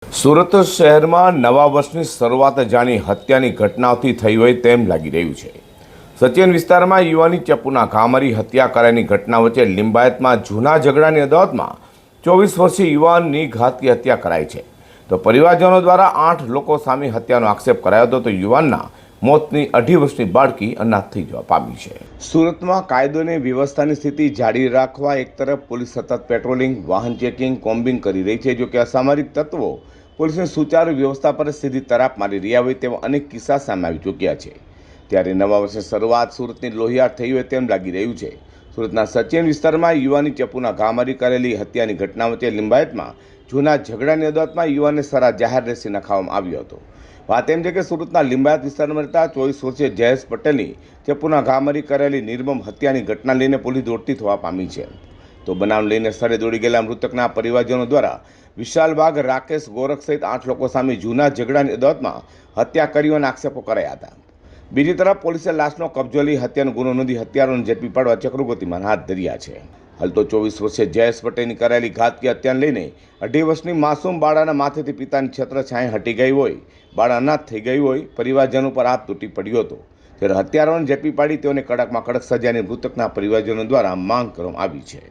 સુરત શહેરમાં નવા વર્ષની શરૂઆત જાણી હત્યાની ઘટનાઓથી થઈ હોય તેમ લાગી રહ્યું છે। સચિન વિસ્તારમાં યુવાની ચપ્પુના ઘા મારી હત્યા કરાયાની ઘટના વચ્ચે લિંબાયતમાં જૂના ઝઘડાની અદાવતમાં 24 વર્ષીય યુવાનની ઘાતકી હત્યા કરાઈ છે। તો પરિવારજનો દ્વારા 8 લોકો સામે હત્યાનો આક્ષેપ કરાયો હતો તો યુવાનના મોતની 2.5 વર્ષની બાળકી અનાથ થઈ જવા પામી છે। સુરતમાં કાયદો અને વ્યવસ્થાની સ્થિતિ જાળવી રાખવા એક તરફ પોલીસ સતત પેટ્રોલિંગ, વાહન ચેકિંગ, કોમ્બિંગ કરી રહી છે, જો કે અસામરિક તત્વો પોલીસની સુચારુ વ્યવસ્થા પર સીધી તરાપ મારી રહ્યા હોય તેવા અનેક કિસ્સા સામે આવી ચૂક્યા છે। ત્યારે નવા વર્ષની શરૂઆત સુરતની લોહિયાળ થઈ હોય તેમ લાગી રહ્યું છે। સુરતના સચિન વિસ્તારમાં યુવાની ચપ્પુના ઘા મારી કરેલી હત્યાની ઘટના વચ્ચે લિંબાયતમાં જૂના ઝઘડાની અદાવતમાં યુવાનને સરા જાહેર રેસી નખાવવામાં આવ્યો હતો। વાત એમ છે કે સુરતના લિંબાયત વિસ્તારમાં રહેતા 24 વર્ષીય જયેશ પટેલની ચપ્પુના ઘા મારી કરેલી નિર્મમ હત્યાની ઘટના લઈને પોલીસ દોડતી થવા પામી છે। તો બનાવ લઈને સ્થળે દોડી ગયેલા મૃતકના પરિવારજનો દ્વારા વિશાલબાગ, રાકેશ, ગોરખ સહિત 8 લોકો સામે જૂના ઝઘડાની અદાવતમાં હત્યા કરી હોવાના આક્ષેપો કરાયા હતા। બીજી તરફ પોલીસે લાશનો કબજો લઈ હત્યાનો ગુનો નોંધી હત્યારાઓને ઝડપી પાડવા ચક્રો ગતિમાન હાથ ધર્યા છે। હાલ તો 24 વર્ષીય જયેશ પટેલની કરાયેલી ઘાતકી હત્યાને લઈને 2.5 વર્ષની માસૂમ બાળાના માથેથી પિતાની છત્રછાયા હટી ગઈ હોય, બાળા અનાથ થઈ ગઈ હોય, પરિવારજનો પર હાથ તૂટી પડ્યો હતો। ત્યારે હત્યારાઓને ઝડપી પાડી તેઓને કડકમાં કડક સજાની મૃતકના પરિવારજનો દ્વારા માંગ કરવામાં આવી છે।